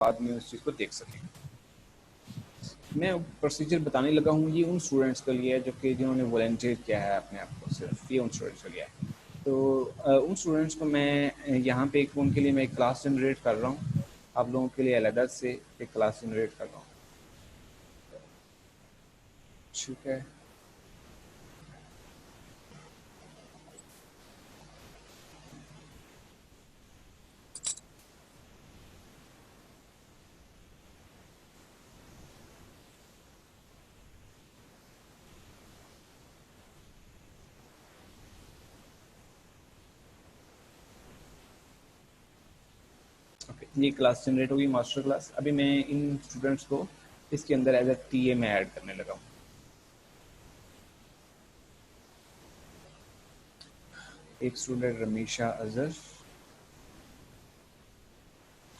बाद में उस चीज़ को देख सकें। मैं प्रोसीजर बताने लगा हूँ, ये उन स्टूडेंट्स के लिए जो कि जिन्होंने वॉलंटियर किया है अपने आप को, सिर्फ ये उन स्टूडेंट्स के लिए है। तो उन स्टूडेंट्स को मैं यहाँ पे उनके लिए मैं एक क्लास जनरेट कर रहा हूँ, आप लोगों के लिए अलग से एक क्लास जनरेट कर रहा हूँ। ठीक है, ये क्लास जनरेट होगी मास्टर क्लास। अभी मैं इन स्टूडेंट्स को इसके अंदर एज अ टीए में ऐड करने लगा हूँ। एक स्टूडेंट रमीशा अजहर,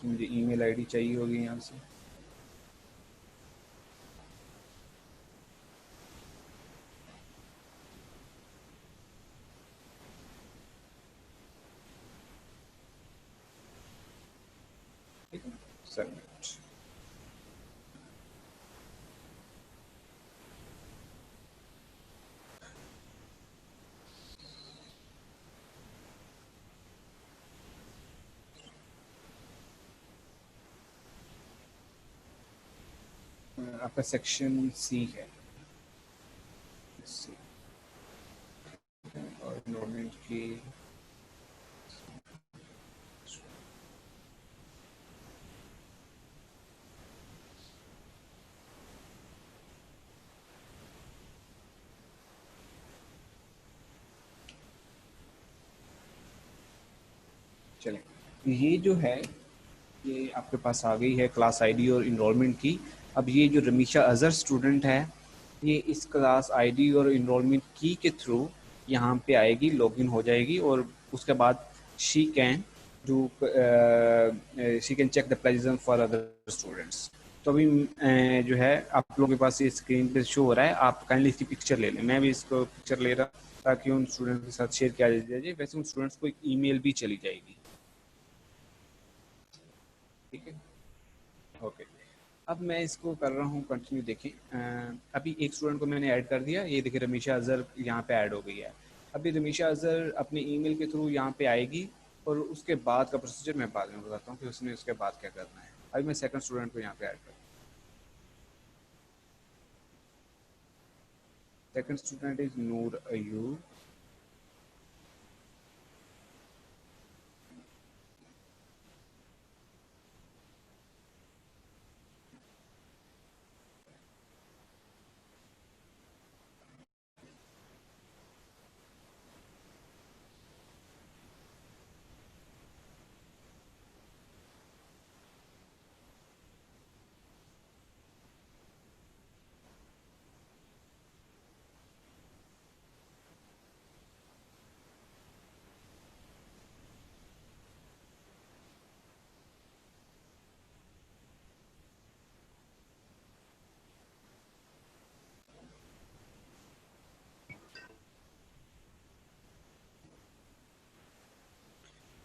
मुझे ईमेल आईडी चाहिए होगी यहाँ से। ठीक है, सबमिट। आपका सेक्शन सी है, सी और इन्वायरमेंट की चलें। ये जो है ये आपके पास आ गई है क्लास आईडी और इनरोलमेंट की। अब ये जो रमीशा अजहर स्टूडेंट है, ये इस क्लास आईडी और इनरोलमेंट की के थ्रू यहाँ पे आएगी, लॉगिन हो जाएगी, और उसके बाद she can do she can check the plagiarism for other students. तो अभी जो है आप लोगों के पास ये स्क्रीन पे शो हो रहा है, आप काइंडली इसकी पिक्चर ले लें। मैं भी इसको पिक्चर ले रहा ताकि उन स्टूडेंट्स के साथ शेयर किया जाए। वैसे उन स्टूडेंट्स को एक ईमेल भी चली जाएगी। ठीक है, ओके। अब मैं इसको कर रहा हूँ कंटिन्यू। देखें, अभी एक स्टूडेंट को मैंने ऐड कर दिया, ये देखिए रमीशा अजहर यहाँ पे ऐड हो गई है। अभी रमीशा अजहर अपने ईमेल के थ्रू यहाँ पे आएगी, और उसके बाद का प्रोसीजर मैं बाद में बताता हूँ कि उसने उसके बाद क्या करना है। अभी मैं सेकंड स्टूडेंट को यहाँ पे ऐड कर, सेकंड स्टूडेंट इज नूर अयूब।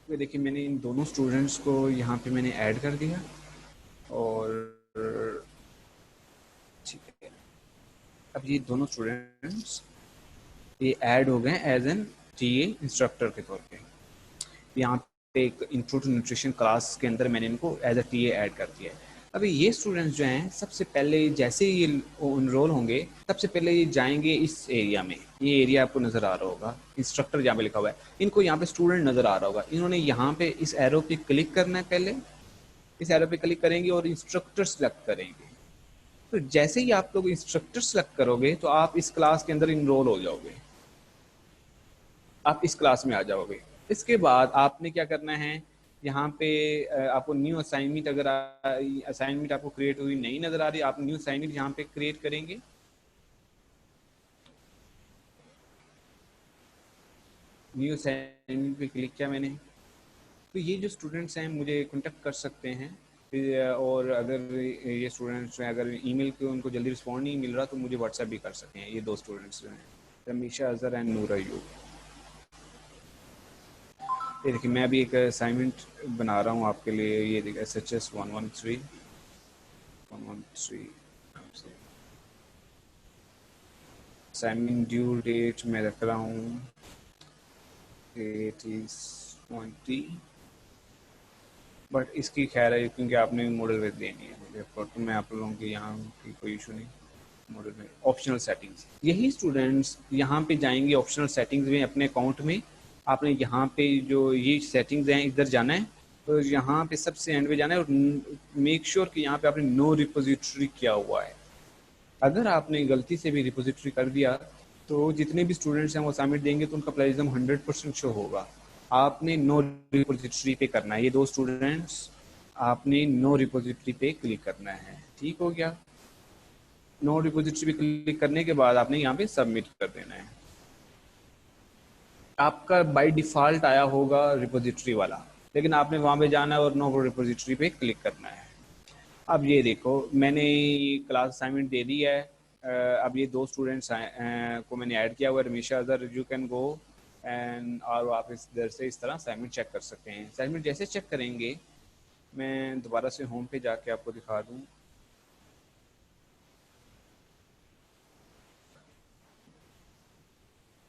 तो देखिए मैंने इन दोनों स्टूडेंट्स को यहाँ पे मैंने ऐड कर दिया, और ठीक है, अब ये दोनों स्टूडेंट्स ये ऐड हो गए एज एन टीए इंस्ट्रक्टर के तौर पे। यहाँ पे एक इंट्रो टू न्यूट्रिशन क्लास के अंदर मैंने इनको एज अ टीए ऐड कर दिया है। अभी ये स्टूडेंट्स जो हैं, सबसे पहले जैसे ये इनरोल होंगे, सबसे पहले ये जाएंगे इस एरिया में। ये एरिया आपको नज़र आ रहा होगा, इंस्ट्रक्टर जहाँ पे लिखा हुआ है, इनको यहाँ पे स्टूडेंट नज़र आ रहा होगा। इन्होंने यहाँ पे इस एरो पे क्लिक करना है। पहले इस एरो पे क्लिक करेंगे और इंस्ट्रक्टर सेलेक्ट करेंगे। तो जैसे ही आप लोग इंस्ट्रक्टर सेलेक्ट करोगे तो आप इस क्लास के अंदर इनरोल हो जाओगे, आप इस क्लास में आ जाओगे। इसके बाद आपने क्या करना है, यहाँ पे आपको न्यू असाइनमेंट, अगर असाइनमेंट आपको क्रिएट हुई नहीं नजर आ रही, आप न्यू असाइनमेंट यहाँ पे क्रिएट करेंगे। न्यू असाइनमेंट पे क्लिक किया मैंने। तो ये जो स्टूडेंट्स हैं मुझे कांटेक्ट कर सकते हैं, और अगर ये स्टूडेंट्स हैं, अगर ईमेल पे उनको जल्दी रिस्पॉन्ड नहीं मिल रहा तो मुझे व्हाट्सएप भी कर सकते हैं। ये दो स्टूडेंट्स जो हैं, रमीशा अजहर एंड नूर अयूब। ये देखिए मैं अभी एक असाइनमेंट बना रहा हूँ आपके लिए। ये देखिए SHS 113 असाइनमेंट ड्यू डेट मैं रख रहा हूँ 20, बट इसकी खैर है क्योंकि आपने मॉडल में देनी है तो मैं आप लोगों के यहाँ की कोई इशू नहीं। मॉडल में ऑप्शनल सेटिंग्स, यही स्टूडेंट्स यहाँ पे जाएंगे ऑप्शनल सेटिंग्स में अपने अकाउंट में। आपने यहाँ पे जो ये सेटिंग्स हैं इधर जाना है, तो यहाँ पे सबसे एंड पे जाना है और मेक श्योर कि यहाँ पे आपने नो रिपोजिटरी किया हुआ है। अगर आपने गलती से भी रिपोजिटरी कर दिया तो जितने भी स्टूडेंट्स हैं वो सबमिट देंगे तो उनका प्लेजरिज्म 100% शो होगा। आपने नो रिपोजिटरी पे करना है, ये दो स्टूडेंट्स आपने नो रिपोजिटरी पे क्लिक करना है। ठीक हो गया। नो रिपोजिटरी पे क्लिक करने के बाद आपने यहाँ पे सबमिट कर देना है। आपका बाय डिफॉल्ट आया होगा रिपोजिटरी वाला, लेकिन आपने वहाँ पे जाना है और नो रिपोजिटरी पे क्लिक करना है। अब ये देखो मैंने क्लास असाइनमेंट दे दी है। अब ये दो स्टूडेंट्स को मैंने ऐड किया हुआ है, Ramisha Azhar you can go and, और आप इधर से इस तरह असाइनमेंट चेक कर सकते हैं। असाइनमेंट जैसे चेक करेंगे, मैं दोबारा से होम पे जाके आपको दिखा दूँ।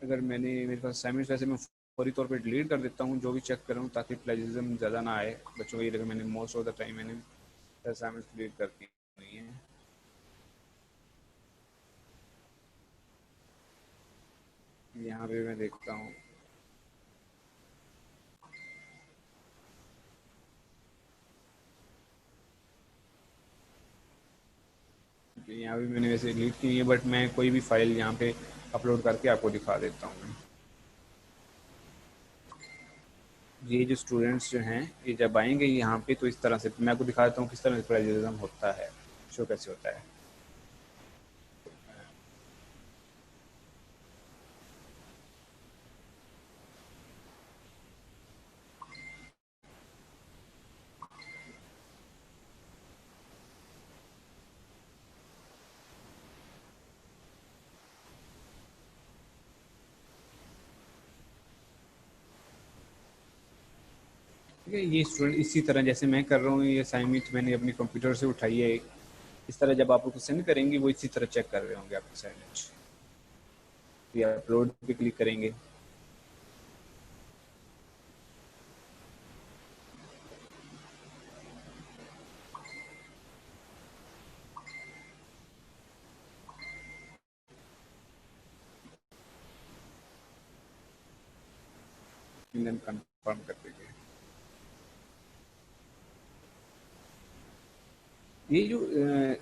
अगर मेरे पास असाइनमेंट वैसे मैं फौरी तौर पे डिलीट कर देता हूँ जो भी चेक कर रहा हूँ ताकि प्लेजरिज्म ज़्यादा ना आए बच्चों को। ये लगे मैंने मोस्ट ऑफ द टाइम मैंने असाइनमेंट डिलीट करती नहीं है। यहाँ पे मैं देखता हूँ कि यहाँ भी मैंने वैसे डिलीट की है, बट मैं कोई भी फाइल यहाँ पे अपलोड करके आपको दिखा देता हूँ। ये जो स्टूडेंट्स जो हैं ये जब आएंगे यहाँ पे तो इस तरह से मैं आपको दिखा देता हूँ किस तरह से प्लेजरिज्म होता है, शो कैसे होता है। ठीक है, ये स्टूडेंट इसी तरह जैसे मैं कर रहा हूँ, ये असाइनमेंट मैंने अपने कंप्यूटर से उठाई है। इस तरह जब आप उसको सेंड करेंगे वो इसी तरह चेक कर रहे होंगे आपके असाइनमेंट। ये अपलोड पे क्लिक करेंगे। देन कंफर्म कर दीजिए। ये जो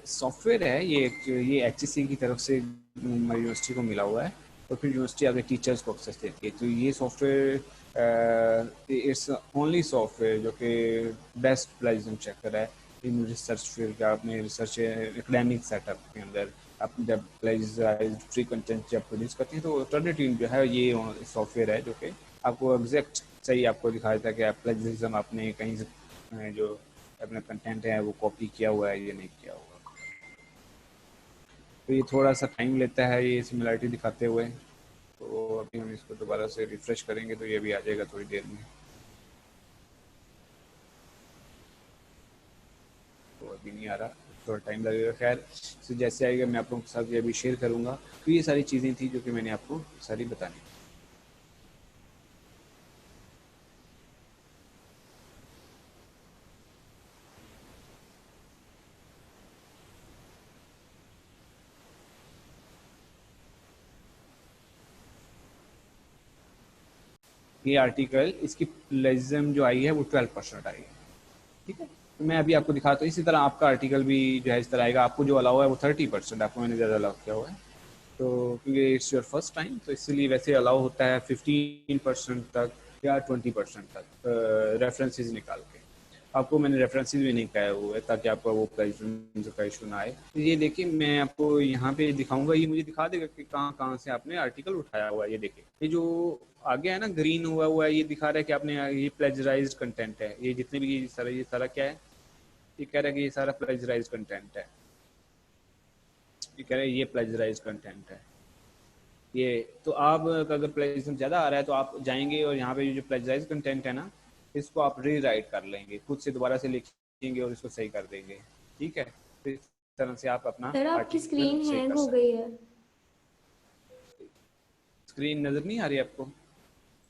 सॉफ्टवेयर है ये HEC की तरफ से यूनिवर्सिटी को मिला हुआ है और फिर यूनिवर्सिटी आगे टीचर्स को एक्सेस देती है। तो ये सॉफ्टवेयर इट्स ओनली सॉफ्टवेयर जो कि बेस्ट प्लेजरिज्म चेकर है इन रिसर्च फील्ड का। अपने रिसर्च एकेडमिक सेटअप के अंदर आप जब प्लेजराइज्ड फ्री कंटेंट जब प्रोड्यूस करते हैं तो अल्टरनेटिव जो है ये सॉफ्टवेयर है जो कि आपको एग्जैक्ट सही आपको दिखा देता है कि आप प्लेजरिज्म आपने कहीं से जो अपना कंटेंट है वो कॉपी किया हुआ है या नहीं किया हुआ। तो ये थोड़ा सा टाइम लेता है ये सिमिलरिटी दिखाते हुए। तो अभी हम इसको दोबारा से रिफ्रेश करेंगे तो ये भी आ जाएगा थोड़ी देर में। तो अभी नहीं आ रहा, थोड़ा टाइम लगेगा। खैर तो जैसे आएगा मैं आप लोगों के साथ ये अभी शेयर करूँगा। तो ये सारी चीज़ें थी जो कि मैंने आपको सारी बतानी। ये आर्टिकल इसकी प्लेजरिज्म जो आई है वो 12% आई है। ठीक है, तो मैं अभी आपको दिखाता हूँ। इसी तरह आपका आर्टिकल भी जो है इस तरह आएगा। आपको जो अलाउ है वो 30%, आपको मैंने ज़्यादा अलाउ किया हुआ है तो क्योंकि इट्स योर फर्स्ट टाइम तो इसलिए वैसे अलाउ होता है 15% तक या 20% तक रेफरेंसेस निकाल के। आपको मैंने रेफरेंसेस भी नहीं कहा हुआ है ताकि आपका वो प्लेजरिज्म का इशू ना आए। तो ये देखिए मैं आपको यहाँ पे दिखाऊंगा, ये मुझे दिखा देगा कि कहाँ कहाँ से आपने आर्टिकल उठाया हुआ है। ये देखिए ये जो आगे है ना ग्रीन हुआ है ये दिखा रहा है कि आपने ये प्लेजराइज्ड कंटेंट है। ये जितने भी ये सारा क्या है, ये कह रहा है कि ये सारा प्लेजराइज्ड कंटेंट है। ये कह रहा है ये प्लेजराइज्ड कंटेंट है। ये तो आप अगर प्लेजरिज्म ज़्यादा आ रहा है तो आप जाएंगे और यहाँ पे जो प्लेजराइज कंटेंट है ना, इसको आप री राइट कर लेंगे, खुद से दोबारा से लिखेंगे और इसको सही कर देंगे। ठीक है, तो इस तरह से आप अपना सर आपकी आर्टिकल स्क्रीन सही हैंग कर हो सकते गई हैं। है। स्क्रीन नज़र नहीं आ रही आपको?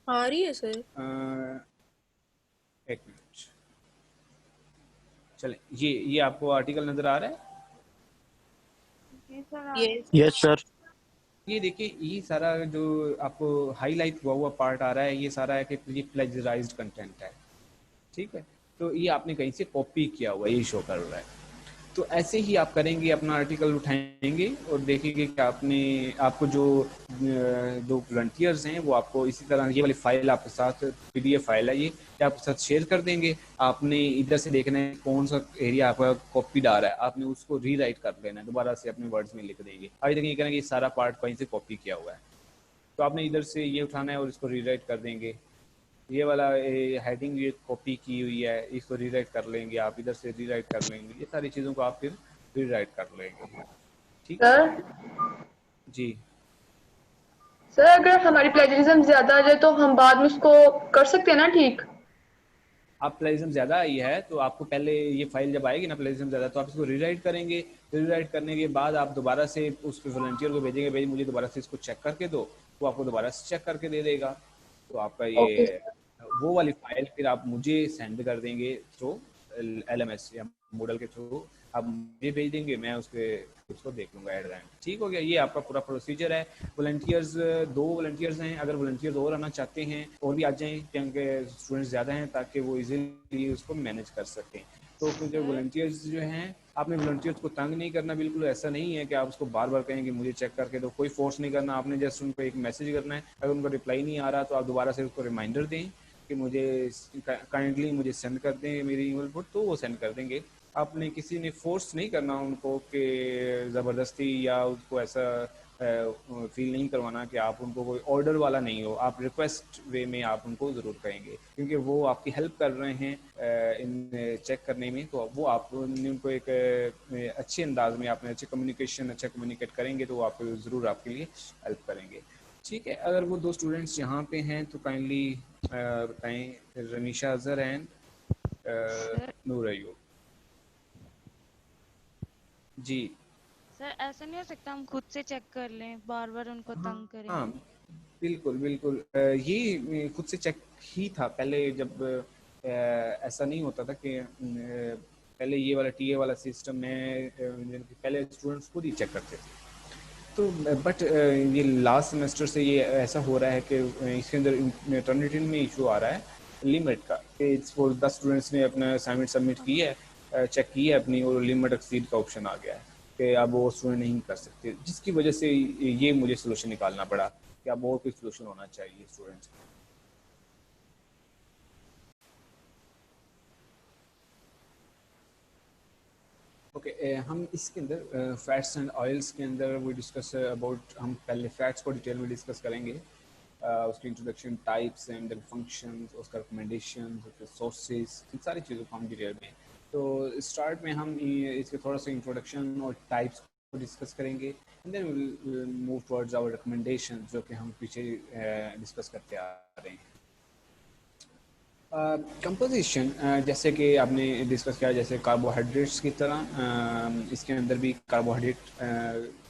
आ रही है सर। एक मिनट, चले, ये आपको आर्टिकल नज़र आ रहा है? यस। Yes sir. ये देखिए, ये सारा जो आपको हाईलाइट हुआ हुआ पार्ट आ रहा है, ये सारा है कि ये प्लेजराइज्ड कंटेंट है। ठीक है, तो ये आपने कहीं से कॉपी किया हुआ, ये शो कर रहा है। तो ऐसे ही आप करेंगे, अपना आर्टिकल उठाएंगे और देखेंगे कि आपको जो दो वॉलंटियर्स हैं वो आपको इसी तरह ये वाली फाइल आपके साथ, पीडीएफ फाइल है ये आपके साथ शेयर कर देंगे। आपने इधर से देखना है कौन सा एरिया आपका कॉपीड आ रहा है, आपने उसको रीराइट कर लेना है, दोबारा से अपने वर्ड्स में लिख देंगे। अभी तक ये करेंगे, ये सारा पार्ट कहीं से कॉपी किया हुआ है, तो आपने इधर से ये उठाना है और इसको रीराइट कर देंगे। ये वाला हेडिंग ये कॉपी की हुई है, इसको रीराइट कर लेंगे, आप इधर से रीराइट कर लेंगे, ये सारी चीज़ों को आप फिर रीराइट कर लेंगे। ठीक है सर जी। सर अगर हमारी प्लेजरिज्म ज्यादा आ जाए तो हम बाद में उसको कर सकते हैं ना ठीक? आप प्लेजरिज्म ज़्यादा आई है तो आपको पहले ये फाइल जब आएगी ना प्लेजरिज्म ज़्यादा, तो आप इसको रीराइट करेंगे। रीराइट करने के बाद आप दोबारा से उस वॉलंटियर को भेजेंगे, भाई मुझे दोबारा से इसको चेक करके दो, वो आपको दोबारा से चेक करके दे देगा। तो आपका ओके ये वो वाली फाइल फिर आप मुझे सेंड कर देंगे थ्रू LMS या मूडल के थ्रू, आप मुझे भेज देंगे, मैं उसको देख लूँगा एट द एंड। ठीक हो गया, ये आपका पूरा प्रोसीजर है। वॉलंटियर्स, 2 वॉलंटियर्स हैं, अगर वॉलंटियर्स और आना चाहते हैं और भी आ जाएं क्योंकि स्टूडेंट्स ज़्यादा हैं, ताकि वो इजीली उसको मैनेज कर सकें। तो फिर जो वॉलंटियर्स जो हैं, आपने वॉलंटियर्स को तंग नहीं करना, बिल्कुल ऐसा नहीं है कि आप उसको बार बार कहें कि मुझे चेक करके दो, कोई फोर्स नहीं करना, आपने जस्ट उनको एक मैसेज करना है। अगर उनका रिप्लाई नहीं आ रहा तो आप दोबारा से उसको रिमाइंडर दें कि मुझे काइंडली मुझे सेंड कर दें मेरी ईमेल पर, तो वो सेंड कर देंगे। आपने किसी ने फोर्स नहीं करना उनको कि ज़बरदस्ती, या उसको ऐसा फील नहीं करवाना कि आप उनको कोई ऑर्डर वाला नहीं हो, आप रिक्वेस्ट वे में आप उनको ज़रूर कहेंगे, क्योंकि वो आपकी हेल्प कर रहे हैं इन चेक करने में। तो वो आपने उनको एक अच्छे अंदाज में, आपने अच्छे कम्युनिकेशन अच्छा कम्युनिकेट करेंगे तो वो आपको ज़रूर आपके लिए हेल्प करेंगे। ठीक है, अगर वो 2 स्टूडेंट्स यहाँ पे हैं तो काइंडली बताएं, रमीशा अजहर एंड नूर अयूब जी। सर ऐसा नहीं हो सकता हम खुद से चेक कर लें, बार बार उनको तंग करें? हाँ बिल्कुल बिल्कुल, ये खुद से चेक ही था पहले, जब ऐसा नहीं होता था कि पहले ये वाला टीए वाला सिस्टम में पहले स्टूडेंट्स खुद ही चेक करते थे। तो बट ये लास्ट सेमेस्टर से ये ऐसा हो रहा है कि इसके अंदर टर्निटिन में इशू आ रहा है लिमिट का, कि इट्स फॉर 10 स्टूडेंट्स ने अपना असाइनमेंट सबमिट की है, चेक की है अपनी, और लिमिट एक्सीड का ऑप्शन आ गया है कि अब वो स्टूडेंट नहीं कर सकते, जिसकी वजह से ये मुझे सोल्यूशन निकालना पड़ा कि अब और कोई सोल्यूशन होना चाहिए स्टूडेंट्स। ओके, हम इसके अंदर फैट्स एंड ऑयल्स के अंदर वो डिस्कस अबाउट, हम पहले फैट्स को डिटेल में डिस्कस करेंगे, उसकी इंट्रोडक्शन, टाइप्स एंड फंक्शंस, उसका रिकमेंडेशन, उसके सोर्सेज, इन सारी चीज़ों को हम डिटेल में। तो स्टार्ट में हम इसके थोड़ा सा इंट्रोडक्शन और टाइप्स को डिस्कस करेंगे, and then will move towards our recommendation, जो कि हम पीछे डिस्कस करते आ रहे हैं। कंपोजिशन जैसे कि आपने डिस्कस किया, जैसे कार्बोहाइड्रेट्स की तरह इसके अंदर भी carbohydrate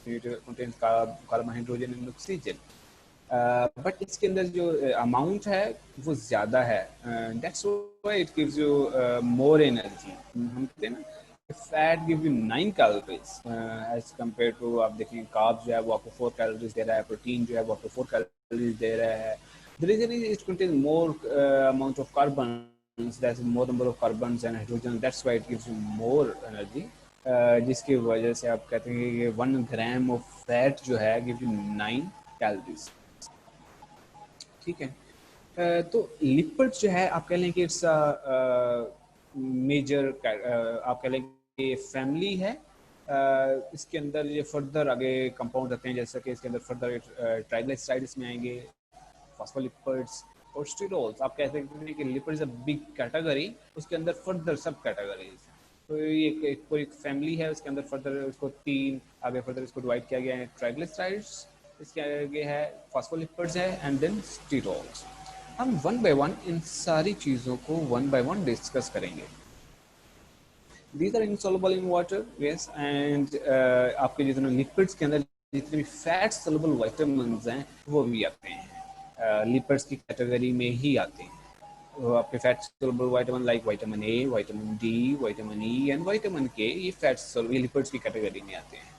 contains carbon, hydrogen and oxygen, but इसके अंदर जो अमाउंट है वो ज़्यादा है, that's why it gives you more energy. हम कहते हैं ना fat give you 9 calories as compare to, आप देखें कार्ब जो है वो आपको 4 कैलोरीज दे रहा है, प्रोटीन जो है वो आपको 4 कैलोरीज दे रहा है। The reason is it contains more amount of carbons, that's more number of carbons and hydrogen, that's why it gives you more energy, जिसकी वजह से आप कहते हैं कि 1 ग्राम ऑफ फैट जो है गिव यू 9 कैलोरीज। ठीक है, तो लिपिड जो है आप कह लें कि इट्स मेजर, आप कह लें कि फैमिली है, इसके अंदर ये फर्दर आगे कंपाउंड रहते हैं, जैसे कि इसके अंदर फर्दर ट्राइग्लिसराइड्स में आएंगे, फॉस्फोलिपिड्स और स्टीरोल्स। आप कह सकते हैं कि लिपिड्स अ बिग कैटेगरी, उसके अंदर फर्दर सब कैटेगरीज। तो ये कोई फैमिली है, उसके अंदर फर्दर उसको 3 आगे फर्दर इसको डिवाइड किया गया है, ट्राइग्लिसराइड्स, इसके आगे है फॉस्फोलिपिड्स है एंड देन स्टीरोल्स। हम वन बाय वन इन सारी चीज़ों को वन बाय वन डिस्कस करेंगे। These are insoluble in water, yes, and आपके जितने लिपिड्स के अंदर जितने भी फैट सोलुबल विटामिन्स हैं वो भी आते हैं, लिपिड्स की कैटेगरी में ही आते हैं। तो आपके fat soluble vitamin like vitamin A, vitamin D, vitamin E and vitamin के, ये फैट सोलुबल लिपिड्स की कैटेगरी में आते हैं।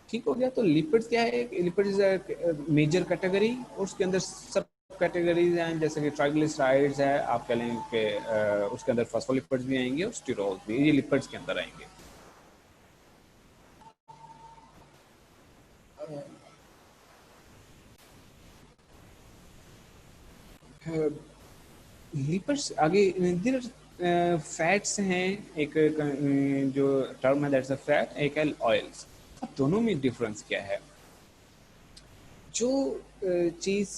ठीक हो गया। तो लिपिड्स क्या है? लिपिड्स मेजर कैटेगरी, और उसके अंदर सब कैटेगरीज हैं, जैसे कि ट्राइग्लिसराइड्स है, आप कह लें कि उसके अंदर फॉस्फोलिपिड्स भी आएंगे और स्टीरोल्स भी, ये लिपिड्स के अंदर आएंगे। लिपिड्स आगे फैट्स हैं, एक जो टर्म है दैट्स अ फैट, एक है ऑयल्स। अब दोनों में डिफरेंस क्या है? जो चीज़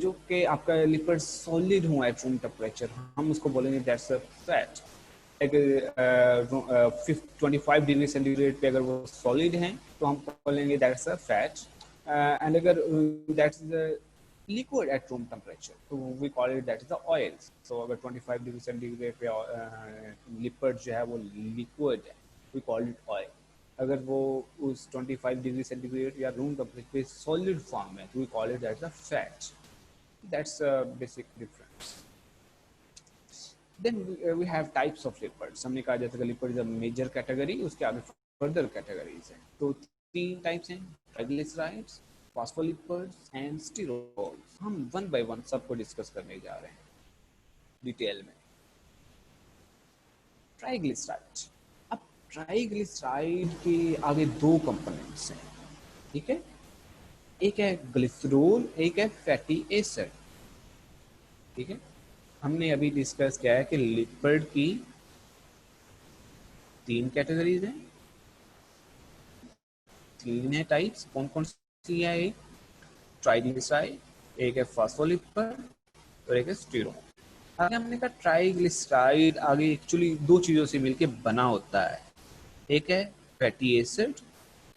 जो कि आपका लिपिड सॉलिड हो एट रूम टेम्परेचर, हम उसको बोलेंगे दैट्स अ फैट। एक 25 डिग्री सेंटीग्रेड पे अगर वो सॉलिड हैं तो हम बोलेंगे दैट्स अ फैट, एंड अगर that's liquid at room temperature तो we call it that is the oils. So अगर 25 डिग्री सेंटीग्रेड पे लिपिड जो है वो लिक्विड है, वी कॉल इट ऑयल। अगर वो उस 25 डिग्री सेंटीग्रेड या रूम टेम्परेचर पे सॉलिड फॉर्म है तो we call it that the fat. That's a basic difference. Then we have types of lipids. हमने कहा जैसे कि lipid is a major category, उसके आगे फर्दर कैटेगरीज हैं। तो 3 टाइप्स हैं, ट्राइग्लिसराइड्स, फॉस्फोलिपिड्स एंड स्टीरोल्स। हम वन बाय वन सबको डिस्कस करने जा रहे हैं डिटेल में। ट्राइग्लिसराइड। अब ट्राइग्लिसराइड के आगे 2 कंपोनेंट्स हैं, ठीक है? एक है ग्लिसरॉल, एक है फैटी एसिड, ठीक है? हमने अभी डिस्कस किया है कि लिपिड की 3 कैटेगरीज हैं, 3 है टाइप्स। कौन कौन सी है? एक ट्राइग्लिसराइड, एक है फॉस्फोलिपिड और एक है स्टीरोल। आगे हमने कहा ट्राइग्लिसराइड आगे एक्चुअली 2 चीजों से मिलके बना होता है, एक है फैटी एसिड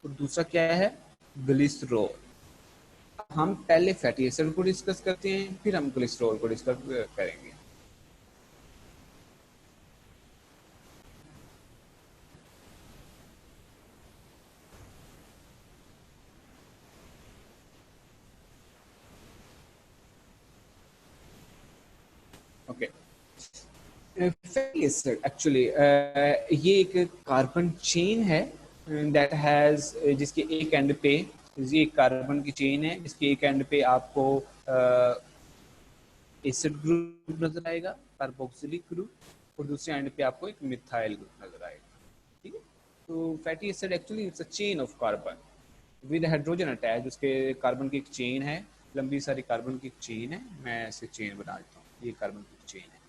और दूसरा क्या है? ग्लिसरॉल। हम पहले फैटी एसिड को डिस्कस करते हैं, फिर हम ग्लिसरॉल को डिस्कस करेंगे। ओके, फैटी एसिड एक्चुअली ये एक कार्बन चेन है दैट हैज, जिसके एक एंड पे, ये एक कार्बन की चेन है जिसके एक एंड पे आपको एसिड ग्रुप नजर आएगा, कार्बोक्सिलिक ग्रुप, और दूसरे एंड पे आपको एक मिथाइल ग्रुप नजर आएगा, ठीक है? तो fatty acid actually it's a chain of carbon with hydrogen attach. उसके कार्बन की एक चेन है, लंबी सारी कार्बन की एक चेन है। मैं ऐसे चेन बना देता हूँ, ये कार्बन की चेन है,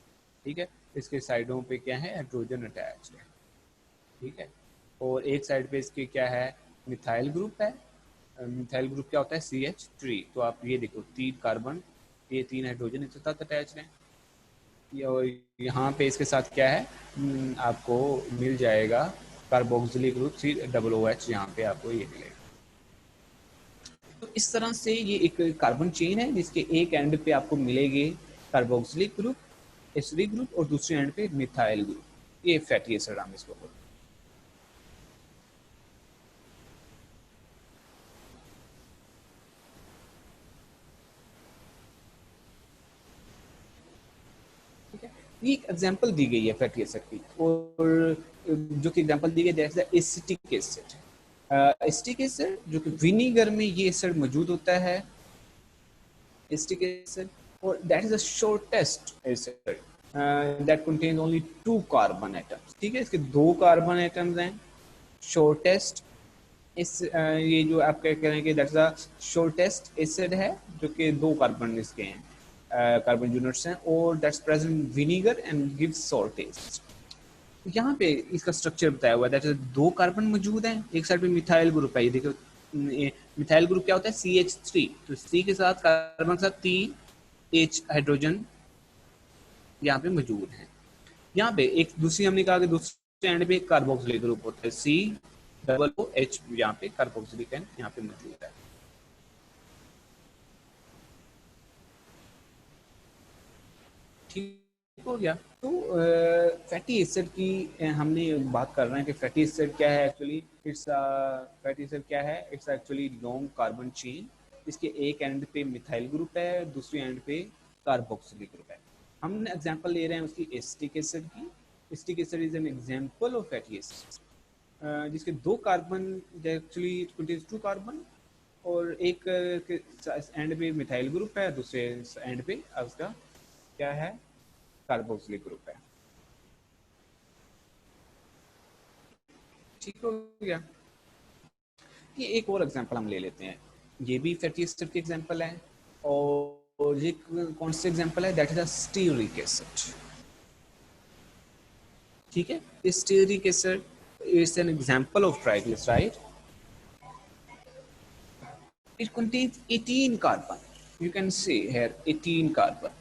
ठीक है? इसके साइडों पे क्या है? हाइड्रोजन अटैच है, ठीक है? और एक साइड पे इसके क्या है? मिथाइल ग्रुप है। मिथाइल ग्रुप क्या होता है? CH3। तो आप ये देखो 3 कार्बन, ये 3 हाइड्रोजन इसके साथ अटैच हैं। यहाँ पे इसके साथ क्या है? आपको मिल जाएगा कार्बोक्सिलिक ग्रुप COOH, यहाँ पे आपको ये मिलेगा। तो इस तरह से ये एक कार्बन चेन है जिसके एक एंड पे आपको मिलेंगे कार्बोक्सिलिक ग्रुप, एसिडिक ग्रुप, और दूसरे एंड पे मिथाइल ग्रुप। ये फैटी एसिड हम इसको बोलते हैं। ये एक एग्जांपल दी गई है फैटी एसिड की, और जो कि एग्जांपल दी गई जैसे एसिटिक एसिड। एसिटिक एसिड जो कि विनीगर में ये एसिड मौजूद होता है, एसिटिक एसिड, और that is the shortest acid that contains only 2 carbon atoms, ठीक है? इसके 2 कार्बन एटम्स हैं, शॉर्टेस्ट। इस ये जो आप कह रहे हैं कि दैट्स द शॉर्टेस्ट एसिड है जो कि 2 कार्बन इसके हैं, कार्बन यूनिट्स हैं, और that's present vinegar and gives sour taste. यहाँ पे इसका स्ट्रक्चर बताया हुआ है, दैट इज 2 कार्बन मौजूद हैं, एक साइड पे मिथाइल ग्रुप है। ये देखो मिथाइल ग्रुप क्या होता है? CH3। तो C के साथ कार्बन के साथ 3 H हाइड्रोजन यहाँ पे मौजूद है। यहाँ पे एक दूसरी हमने कहा कि दूसरे एंड पे कार्बोक्सिलिक ग्रुप होता है, COOH, यहाँ पे कार्बोक्सिलिक एंड यहाँ पे मौजूद है। ठीक हो गया। तो फैटी एसिड की हमने बात कर रहे हैं कि फैटी एसिड क्या है एक्चुअली। फैटी एसिड क्या है, it's actually long carbon chain. इसके एक एंड पे मिथाइल ग्रुप है, दूसरी एंड पे कार्बोक्सिलिक ग्रुप है। हम एग्जांपल ले रहे हैं उसकी एसिटिक एसिड की। Acetic acid is an example of fatty acid जिसके दो carbon, actually it contains 2 carbon, और एक एंड पे मिथाइल ग्रुप है, दूसरे एंड पे उसका क्या है, कार्बोक्सिलिक ग्रुप है। ठीक हो गया। ये एक और एग्जांपल हम ले लेते हैं, ये भी फैटी एसिड के एग्जांपल है, और ये कौन सा एग्जांपल है, that is a stearic acid. ठीक है, stearic acid is an example of triglyceride. It contains 18 carbon. You can see here 18 carbon.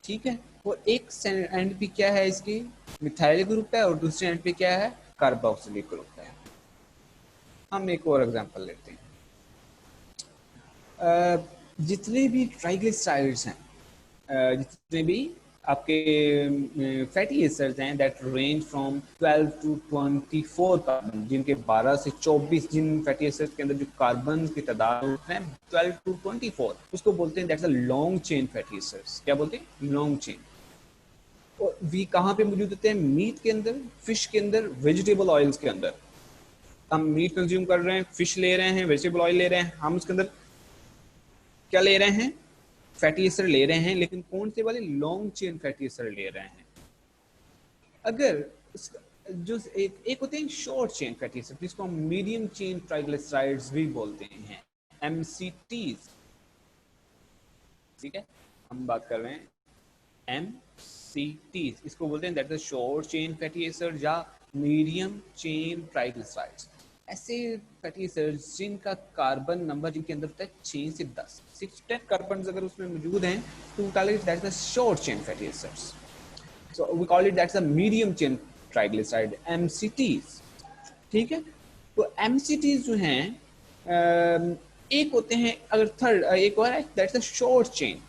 ठीक है, और एक एंड पे क्या है इसकी, मिथाइल ग्रुप है, और दूसरे एंड पे क्या है, कार्बोक्सिलिक ग्रुप है। हम एक और एग्जांपल लेते हैं। जितने भी ट्राइग्लिसराइड्स हैं, जितने भी आपके फैटी एसिड्स हैं, that range from 12 to 24 carbon, जिनके 12 से 24, जिन फैटी एसिड्स के अंदर जो कार्बन की तादाद होते हैं 12 टू 24, उसको बोलते हैं that's a long chain fatty acids. क्या बोलते हैं, लॉन्ग चेन। और वी कहाँ पे मौजूद होते हैं, मीट के अंदर, फिश के अंदर, वेजिटेबल ऑयल्स के अंदर। हम मीट कंज्यूम कर रहे हैं, फिश ले रहे हैं, वेजिटेबल ऑयल ले रहे हैं, हम उसके अंदर क्या ले रहे हैं, फैटी एसिड ले रहे हैं, लेकिन कौन से वाले, लॉन्ग चेन फैटी एसिड ले रहे हैं। अगर जो एक होते हैं शॉर्ट चेन फैटी एसिड, जिसको हम मीडियम चेन ट्राइग्लिसराइड्स भी बोलते हैं, MCTs। ठीक है, हम बात कर रहे हैं MCTs, इसको बोलते हैं that is short chain fatty acid या मीडियम चेन ट्राइग्लिसराइड्स। ऐसे फैटी एसिड्स जिनका कार्बन नंबर, जिनके अंदर होता है 6 से 10, 6 to 10 कार्बन अगर उसमें मौजूद हैं, तो we call it that's a short chain fatty acids. So we call it that's a medium chain triglyceride, MCTs. ठीक है, तो MCTs जो हैं, एक होते हैं, अगर थर्ड एक और है, that's a short chain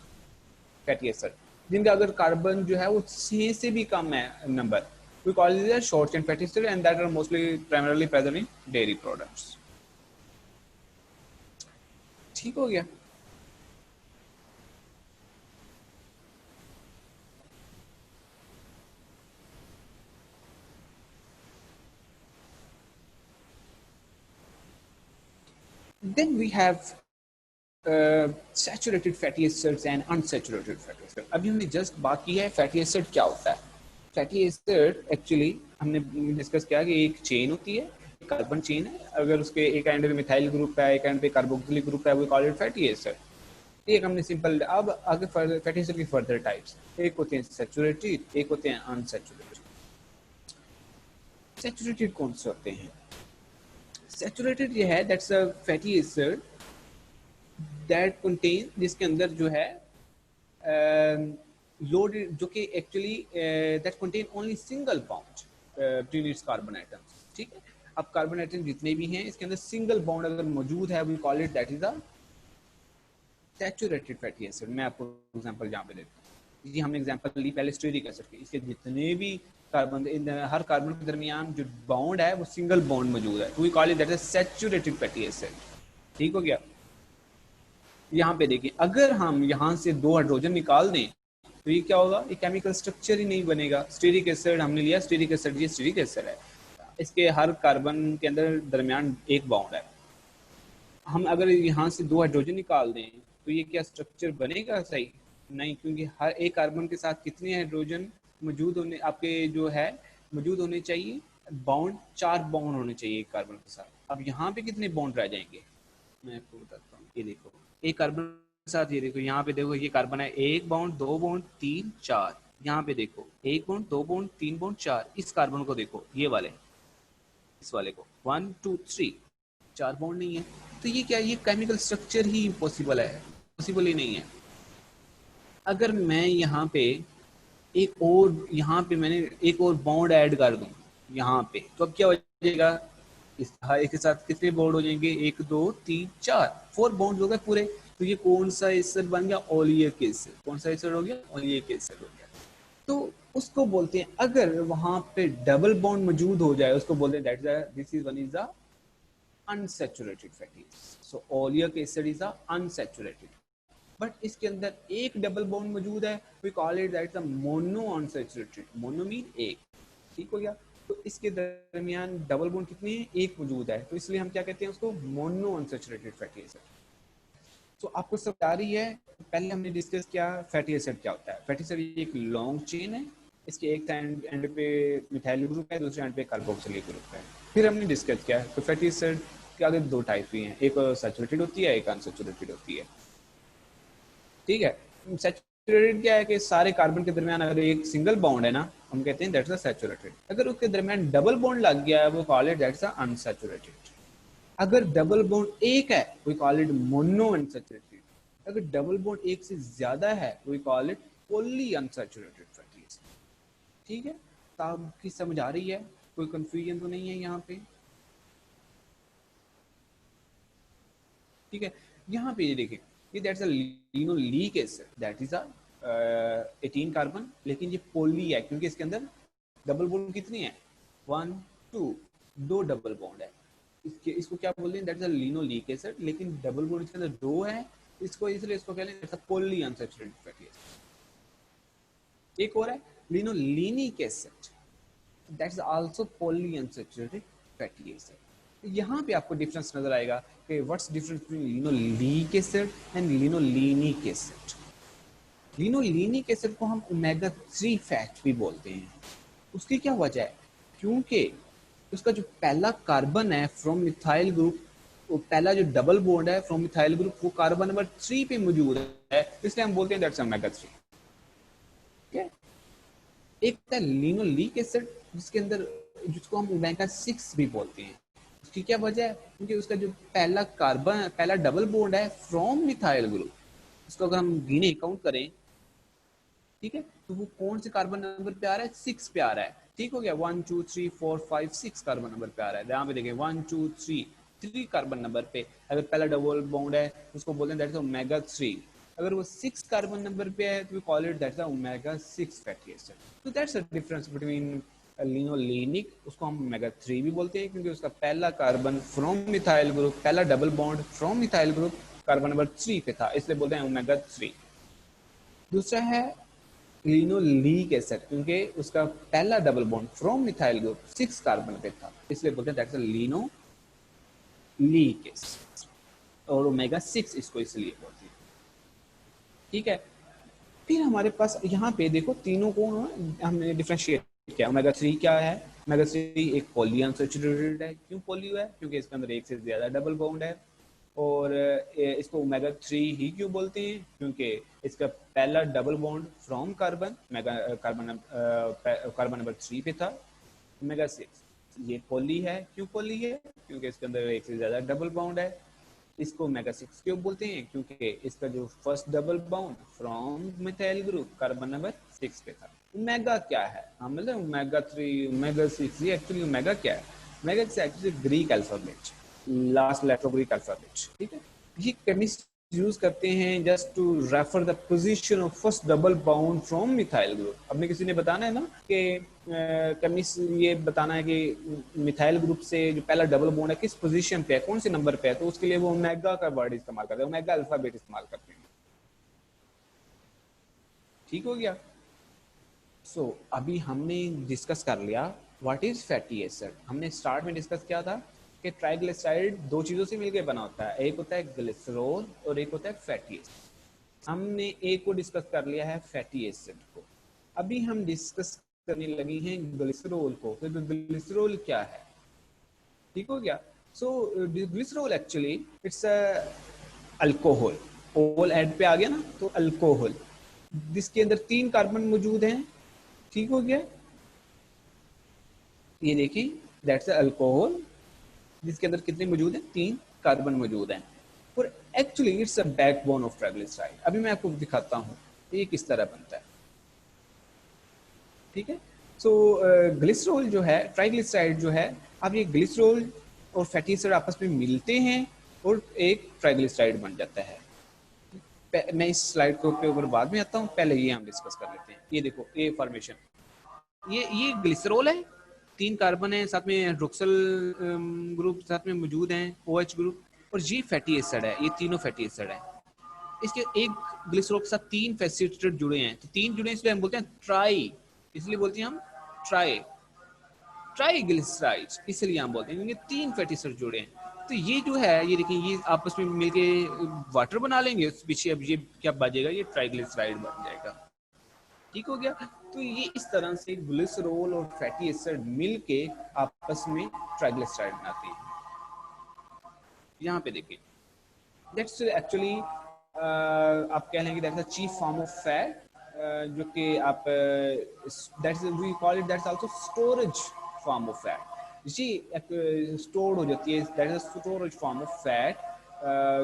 fatty acid, जिनका अगर कार्बन जो है वो 6 से भी कम है number, we call it a short chain fatty acid, and that are mostly primarily present in dairy products. ठीक हो गया। Then we have saturated fatty acids and unsaturated fatty acids. अभी हमने जस्ट बात की है फैटी एसिड क्या होता है। फैटी एसिड एक्चुअली हमने डिस्कस किया कि एक चेन होती है, कार्बन चेन है, अगर उसके एक एंड पे मिथाइल ग्रुप है, एक एंड पे कार्बोक्सिलिक ग्रुप है, वो कॉल इट फैटी एसिड। एक हमने सिंपल। अब आगे फैटी एसिड की फर्दर टाइप्स, एक होते हैं सैचुरेटेड, एक होते हैं अनसैचुरेटेड। सैचुरेटेड कौन से होते हैं? सैचुरेटेड ये है that's a fatty acid that contain, जिसके अंदर जो है लोड, जो कि actually that contain only single bond between its carbon atoms. ठीक है, अब कार्बन एटम जितने भी हैं इसके अंदर सिंगल बॉन्ड अगर मौजूद है, we call it that is a saturated fatty acid. मैं आपको एग्जांपल यहाँ पे देता हूँ। जी हमने एग्जांपल ली पहले स्टीयरिक एसिड की, इसके जितने भी कार्बन, हर कार्बन के दरमियान जो बॉन्ड है वो सिंगल बॉन्ड मौजूद है, तो we call it that is saturated fatty acid. ठीक हो गया। यहाँ पे देखिए, अगर हम यहाँ से 2 हाइड्रोजन निकाल दें तो ये क्या होगा, ये केमिकल स्ट्रक्चर ही नहीं बनेगा। स्टीयरिक एसिड हमने लिया, स्टीयरिक एसिड, ये स्टीयरिक एसिड है, इसके हर कार्बन के अंदर दरमियान एक बॉन्ड है। हम अगर यहाँ से 2 हाइड्रोजन निकाल दें तो ये क्या स्ट्रक्चर बनेगा? सही नहीं, क्योंकि हर एक कार्बन के साथ कितने हाइड्रोजन मौजूद होने, आपके जो है मौजूद होने चाहिए, बॉन्ड 4 बॉन्ड होने चाहिए एक कार्बन के साथ। अब यहाँ पे कितने बॉन्ड रह जाएंगे, मैं आपको बताता हूँ। ये देखो, एक कार्बन के साथ, ये देखो यहाँ पे देखो, ये कार्बन है, 1 बॉन्ड, 2 बॉन्ड, 3, 4। यहाँ पे देखो 1 बॉन्ड, 2 बॉन्ड, 3 बॉन्ड, 4। इस कार्बन को देखो, ये वाले, इस वाले को 1 2 3, 4 बॉन्ड नहीं है। तो ये क्या, ये केमिकल स्ट्रक्चर ही इम्पॉसिबल है, पॉसिबल ही नहीं है। अगर मैं यहाँ पे एक और, यहाँ पे मैंने एक और बॉन्ड ऐड कर दूं यहाँ पे, तो अब क्या हो जाएगा, इस एक के साथ कितने बॉन्ड हो जाएंगे, 1 2 3 4, 4 बॉन्ड हो गए पूरे। तो ये कौन सा एसिड बन गया? Oleic acid. कौन सा एसिड हो गया? ओलिक एसिड हो गया। तो उसको बोलते हैं, अगर वहां पे डबल बॉन्ड मौजूद हो जाए उसको बोलते हैं that this is one is the unsaturated fatty acid. So oleic acid is a unsaturated, but इसके अंदर एक डबल बॉन्ड मौजूद है, we call it that the mono unsaturated. Mono mean एक, ठीक हो गया। तो इसके दरमियान डबल बॉन्ड कितनी है? एक मौजूद है, तो इसलिए हम क्या कहते हैं उसको? Mono unsaturated fatty acid. तो आपको सब आ रही है। पहले हमने डिस्कस किया फैटी एसिड क्या होता है। फैटी एसिड एक लॉन्ग चेन है, इसके एक एंड पे मिथाइल ग्रुप है, दूसरे एंड पे कार्बोक्सिलिक ग्रुप है। फिर हमने डिस्कस किया तो फैटी एसिड के आगे दो टाइप ही हैं, एक सैचुरेटेड होती है, एक अनसैचुरेटेड होती है, ठीक है। सैचुरेटेड क्या है कि सारे कार्बन के दरमियान अगर एक सिंगल बॉन्ड है ना, हम कहते हैं दैट्स अ सैचुरेटेड। अगर उसके दरमियान डबल बॉन्ड लग गया है वो call it that's a unsaturated. अगर डबल बॉन्ड एक है we call it mono unsaturated. अगर डबल बॉन्ड एक से ज्यादा है we call it poly unsaturated fatty acid, ठीक है। तो आपकी समझ आ रही है? कोई कंफ्यूजन तो नहीं है यहाँ पे? ठीक है। यहाँ पे ये देखिए, ये that's a linoleic acid, that is a 18 carbon, लेकिन ये पॉली है क्योंकि इसके अंदर डबल बॉन्ड कितनी है? 1 2, दो डबल बॉन्ड है। इसको क्या बोलते हैं? दैट्स अ लिनोलीक एसिड, लेकिन डबल बॉन्ड इसके अंदर दो है, इसको इसलिए इसको कहते हैं that's a poly unsaturated fatty acid. एक और है linolenic acid, that's also poly unsaturated fatty acid. यहाँ पे आपको डिफरेंस नजर आएगा कि what's difference between linoleic acid and linolenic acid. Linolenic acid को हम ओमेगा 3 फैट भी बोलते हैं। उसकी क्या वजह है? क्योंकि उसका जो पहला कार्बन है फ्रॉम मिथाइल ग्रुप, वो पहला जो डबल बॉन्ड है फ्रॉम मिथाइल ग्रुप वो कार्बन नंबर 3 पे मौजूद है, इसलिए हम बोलते हैं दैट्स ओमेगा 3। ठीक है। एक होता है लिनोलीक एसिड जिसके अंदर, जिसको हम ओमेगा 6 भी बोलते हैं। उसकी क्या वजह है? क्योंकि उसका जो पहला कार्बन, पहला डबल बॉन्ड है फ्रॉम मिथाइल ग्रुप, उसको अगर हम गिने काउंट करें, ठीक है, तो वो कौन से कार्बन नंबर पे आ रहा है? 6 पे आ रहा है, ठीक हो गया। 1 2 3 4 5 6 कार्बन नंबर पे आ रहा है। यहाँ पे देखें 1 2 3 कार्बन नंबर पे अगर पहला डबल बॉन्ड है उसको बोलते हैं दैट इज ओमेगा 3। अगर वो 6 कार्बन नंबर पे है तो we call it that's omega 6 fatty acid. तो that's the difference between linolenic, उसको हम ओमेगा 3 भी बोलते हैं क्योंकि उसका पहला कार्बन फ्रॉम मिथाइल ग्रुप, पहला double bond from methyl group carbon number 3 पे था, इसलिए बोलते हैं ओमेगा 3। दूसरा है लिनोलीक एसिड, क्योंकि उसका पहला double bond from methyl group 6 carbon पे था, इसलिए बोलते हैं दैट्स लिनोलीक एसिड। और ओमेगा 6 इसको इसलिए बोलते हैं, ठीक है। फिर हमारे पास यहाँ पे देखो तीनों को हमने डिफरेंशिएट किया। ओमेगा 3 क्या है? ओमेगा 3 एक पॉली अनसैचुरेटेड है। क्यों पॉली है? क्योंकि इसके अंदर एक से ज्यादा डबल बॉन्ड है। और इसको ओमेगा 3 ही क्यों बोलते हैं? क्योंकि इसका पहला double bond from carbon carbon number 3 पे था। ओमेगा 6 ये पॉली है। क्यों पॉली है? क्योंकि इसके अंदर एक से ज्यादा डबल बॉन्ड है। इसको ओमेगा 6 क्यों बोलते हैं? क्योंकि इसका जो first double bond from methyl group carbon number 6 पे था। ओमेगा क्या है? हम बोलते हैं ओमेगा 3 ओमेगा 6, ये एक्चुअली ओमेगा क्या है? Omega actually Greek alphabet, last letter of Greek alphabet, ठीक है। ये केमिस्ट यूज करते हैं just to refer the position of first double bond from methyl group. अपने किसी ने बताना है ना कि केमिस्ट ये बताना है कि मिथाइल ग्रुप से जो पहला डबल बॉन्ड है किस पोजीशन पे है, कौन से नंबर पे है, तो उसके लिए वो ओमेगा का वर्ड इस्तेमाल करते हैं, ओमेगा अल्फाबेट इस्तेमाल करते हैं, ठीक हो गया। सो अभी हमने डिस्कस कर लिया व्हाट इज फैटी एसिड। हमने स्टार्ट में डिस्कस किया था कि ट्राइग्लिसराइड दो चीजों से मिलकर बना होता है, एक होता है ग्लिसरॉल और एक होता है फैटी एसिड। हमने एक को डिस्कस कर लिया है, फैटी एसिड को। अभी हम डिस्कस करने लगे हैं ग्लिसरॉल को। तो ग्लिसरॉल क्या है, ठीक हो गया। सो ग्लिसरॉल एक्चुअली इट्स अल्कोहल, ओल एड पे आ गया ना, तो अल्कोहल जिसके अंदर 3 कार्बन मौजूद हैं, ठीक हो गया। ये देखिए दैट्स अल्कोहल जिसके अंदर कितने मौजूद हैं? 3 कार्बन मौजूद हैं। और actually it's a backbone of triglyceride. अभी मैं आपको दिखाता हूँ ये किस तरह बनता है, ठीक है। सो ग्लिसरॉल जो है, ट्राइग्लिसराइड जो है, अब ये ग्लिसरॉल और फैटी एसिड आपस में मिलते हैं और एक ट्राइग्लिसराइड बन जाता है। मैं इस स्लाइड के ऊपर बाद में आता हूँ, पहले ये हम डिस्कस कर लेते हैं। ये देखो ए फॉर्मेशन, ये ग्लिसरॉल है, 3 कार्बन है, साथ में हाइड्रोक्सिल ग्रुप साथ में मौजूद हैं, OH ग्रुप, और ये फैटी एसिड है, ये तीनों फैटी एसिड है। इसके एक ग्लिसरॉल के साथ 3 फैसिलिटेटेड जुड़े हैं, तो 3 जुड़े हैं इसलिए हम बोलते हैं ट्राई, इसलिए बोलते हैं हम ट्राइग्लिसराइड्स, इसलिए हम बोलते हैं क्योंकि 3 फैटी एसिड जुड़े हैं। तो ये जो है, ये देखिए, ये आपस में मिलके वाटर बना लेंगे, उस पीछे अब ये क्या बचेगा, ये ट्राइग्लिसराइड बन जाएगा। ठीक हो गया। तो ये इस तरह से ग्लिसरॉल और फैटी एसिड मिलके आपस में ट्राइग्लिसराइड बनाते हैं। यहाँ पे देखिए, दैट्स एक्चुअली आप कह लेंगे that's the chief form of fat, जो कि आप that's we call it, that's also storage form of fat. जी स्टोर हो जाती है, that is storage form of fat,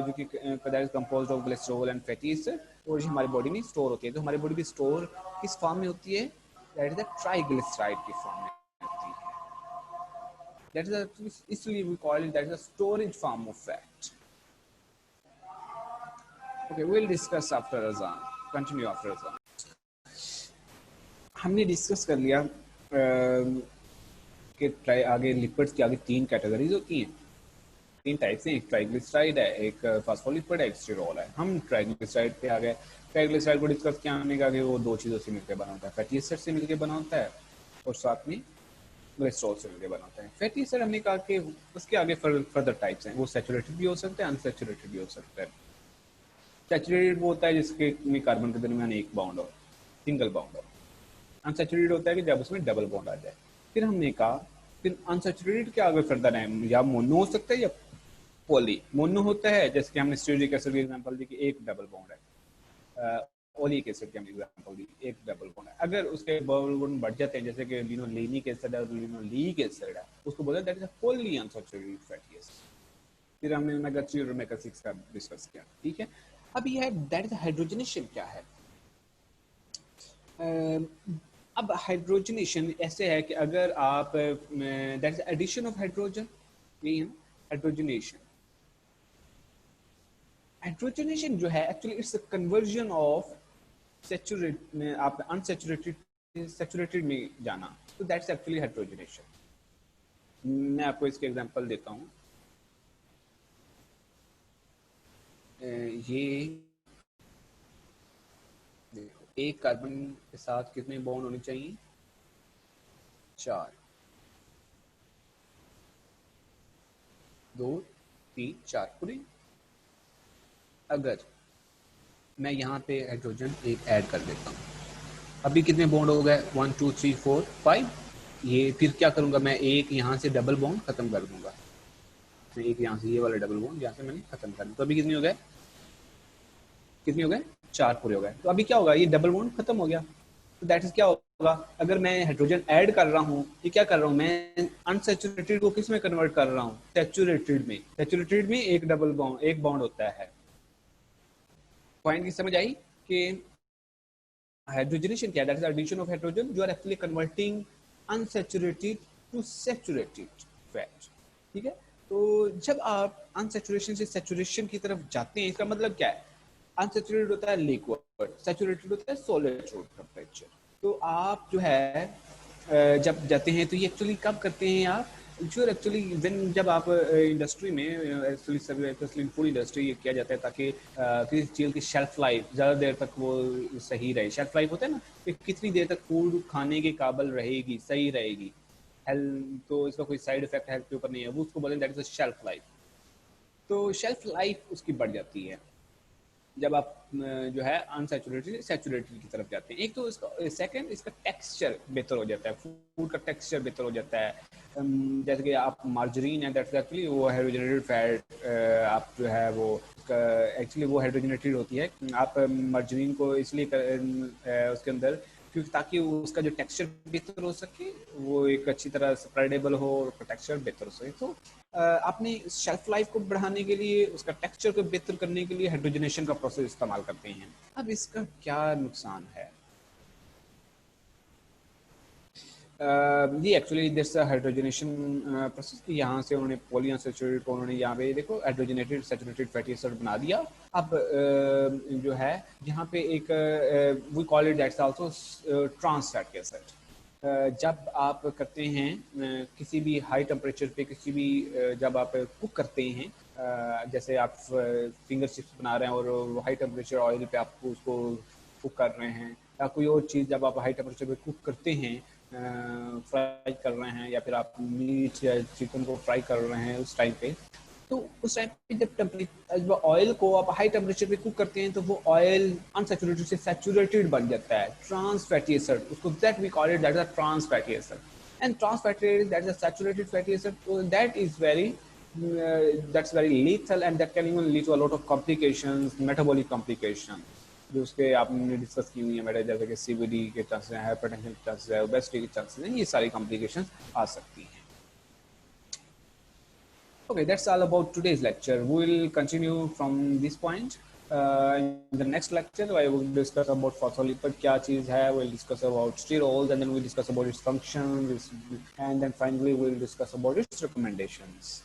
जो कि that is composed of glycerol and fatty acid, और ये हमारी बॉडी में स्टोर होती है। तो हमारी बॉडी में स्टोर किस फॉर्म में होती है, दैट इज द ट्राइग्लिसराइड की फॉर्म में होती है। दैट इज इसलिए we call it that is the storage form of fat. Okay, we'll discuss after azan. Continue after azan. हमने डिस्कस कर लिया कि आगे लिपिड्स की आगे 3 कैटेगरीज होती हैं, 3 टाइप्स हैं, एक ट्राइग्लिसराइड है, एक फॉस्फोलिपिड है, एक स्टेरॉल है। हम ट्राइग्लिसराइड पे आ गए। ट्राइग्लिसराइड को डिस्कस किया हमने, कहा कि वो 2 चीज़ों से मिलकर बना होता है, फैटी एसिड से मिलकर बना होता है और साथ में ग्लिसरॉल से मिलकर बना होता है। फैटी एसिड हमने कहा कि उसके आगे फर्दर टाइप्स हैं, वो सैचुरेटेड भी हो सकता है, अनसैचुरेटेड भी हो सकता है। सैचुरेटेड वो होता है जिसके में कार्बन के दरमियान एक बॉन्ड हो, सिंगल बॉन्ड हो। अनसैचुरेटेड होता है कि जब उसमें डबल बॉन्ड आ जाए। फिर हमने कहा, फिर अनसैचुरेटेड के आगे फर्दर है, या मोनो हो सकता है या पॉली। मोनो होता है जैसे कि हमने स्टीरिक एसिड की एग्जांपल दी कि एक डबल बॉन्ड है, ओलिक एसिड की हमने एग्जांपल दी, एक डबल बॉन्ड है। अगर उसके डबल बॉन्ड बढ़ जाते हैं, जैसे कि लिनोलेनिक एसिड है और लिनोलीक एसिड है, उसको बोला that is a poly unsaturated fatty acid. फिर हमने ओमेगा 3 और ओमेगा 6 का डिस्कस किया। ठीक है, अब ये है दैट इज हाइड्रोजनेशन। क्या है अब हाइड्रोजनेशन ऐसे है कि अगर आप that is addition of hydrogen, यही है हाइड्रोजनेशन। हाइड्रोजनेशन जो है actually it's a conversion of saturate आप अनसैचुरेटेड सैचुरेटेड में जाना, तो दैट्स एक्चुअली हाइड्रोजनेशन। मैं आपको इसके एग्जांपल देता हूँ। ये देखो, एक कार्बन के साथ कितने बॉन्ड होने चाहिए, 4, 2, 3, 4 पूरे। अगर मैं यहाँ पे हाइड्रोजन एक ऐड कर देता हूँ, अभी कितने बॉन्ड हो गए, 1 2 3 4 5। ये फिर क्या करूँगा, मैं एक यहाँ से डबल बॉन्ड खत्म कर दूंगा, तो एक यहाँ से ये वाला डबल बॉन्ड यहाँ से मैंने खत्म कर दिया, तो अभी कितने हो गए, 4 पूरे हो गए। तो अभी क्या होगा, ये डबल बॉन्ड खत्म हो गया। तो दैट इज क्या होगा, अगर मैं हाइड्रोजन ऐड कर रहा हूँ, ये क्या कर रहा हूँ, मैं अनसैचुरेटेड को किस में कन्वर्ट कर रहा हूँ, सैचुरेटेड में। सैचुरेटेड में एक डबल बॉन्ड, एक बॉन्ड होता है। पॉइंट की समझ आई कि हाइड्रोजनेशन क्या है, that is addition of hydrogen, you are actually converting unsaturated to saturated fat. ठीक है, तो जब आप अनसैचुरेशन से सैचुरेशन की तरफ जाते हैं, इसका मतलब क्या है, अनसैचुरेटेड होता है लिक्विड, सैचुरेटेड होता है सॉलिड टेम्परेचर। तो आप जो है जब जाते हैं, तो ये एक्चुअली कब करते हैं आप, जो एक्चुअली व्हेन जब आप इंडस्ट्री में एक्चुअली फूड इंडस्ट्री ये किया जाता है ताकि किसी चीज़ की शेल्फ लाइफ ज़्यादा देर तक वो सही रहे। शेल्फ लाइफ होता है ना कि कितनी देर तक फूड खाने के काबिल रहेगी, सही रहेगी, हेल्थ, तो इसका कोई साइड इफेक्ट हेल्थ के ऊपर नहीं है, वो उसको बोलें दैट इज शेल्फ लाइफ। तो शेल्फ लाइफ उसकी बढ़ जाती है जब आप जो है अनसैचुरेटेड से सैचुरेटेड की तरफ जाते हैं। एक तो इसका सेकंड, इसका टेक्सचर बेहतर हो जाता है, फूड का टेक्सचर बेहतर हो जाता है। जैसे कि आप मार्जरीन है, दैट्स एक्चुअली वो हाइड्रोजनेटेड फैट, आप जो है वो एक्चुअली वो हाइड्रोजनेटेड होती है। आप मार्जरीन को इसलिए उसके अंदर, क्योंकि ताकि उसका जो टेक्सचर बेहतर हो सके, वो एक अच्छी तरह स्प्रेडेबल हो और टेक्सचर बेहतर हो सके। तो आपने शेल्फ लाइफ को बढ़ाने के लिए, उसका टेक्सचर को बेहतर करने के लिए हाइड्रोजनेशन का प्रोसेस इस्तेमाल करते हैं। अब इसका क्या नुकसान है, जी एक्चुअली दिस हाइड्रोजनेशन प्रोसेस की यहाँ से उन्होंने पॉलीअनसैचुरेटेड को उन्होंने यहाँ पे देखो हाइड्रोजनेटेड सैचुरेटेड फैटी एसिड बना दिया। अब जो है यहाँ पे एक we call it that's also trans fatty acid. जब आप करते हैं किसी भी हाई टेम्परेचर पे किसी भी जब आप कुक करते हैं, जैसे आप फिंगर चिप्स बना रहे हैं और हाई टेम्परेचर ऑयल पे आप उसको कुक कर रहे हैं, या कोई और चीज़ जब आप हाई टेम्परेचर पे कुक करते हैं, फ्राई कर रहे हैं, या फिर आप मीट या चिकन को फ्राई कर रहे हैं उस टाइम पे, तो उस टाइम पे जब ऑयल को आप हाई टेम्परेचर पे कुक करते हैं तो वो ऑयल अनसैचुरेटेड से सैचुरेटेड बन जाता है, ट्रांस फैटी एसिड, उसको that we call it that is a trans fatty acid. And trans fatty acid that is a saturated fatty acid, so that is very that's very lethal and that can even lead to a lot of complications, metabolic complications, जो उसके आपने discuss की हुई है madam, जैसे कि CVD के chances हैं, हाइपरटेंशन के चांसेस है, ओबेसिटी के चांसेस हैं, ये सारी कॉम्प्लिकेशंस आ सकती हैं। Okay, that's all about today's lecture. We will continue from this point. In the next lecture, I will discuss about phospholipid, क्या चीज़ है, we'll discuss about sterols, and then we'll discuss about its function, and then finally we'll discuss about its recommendations.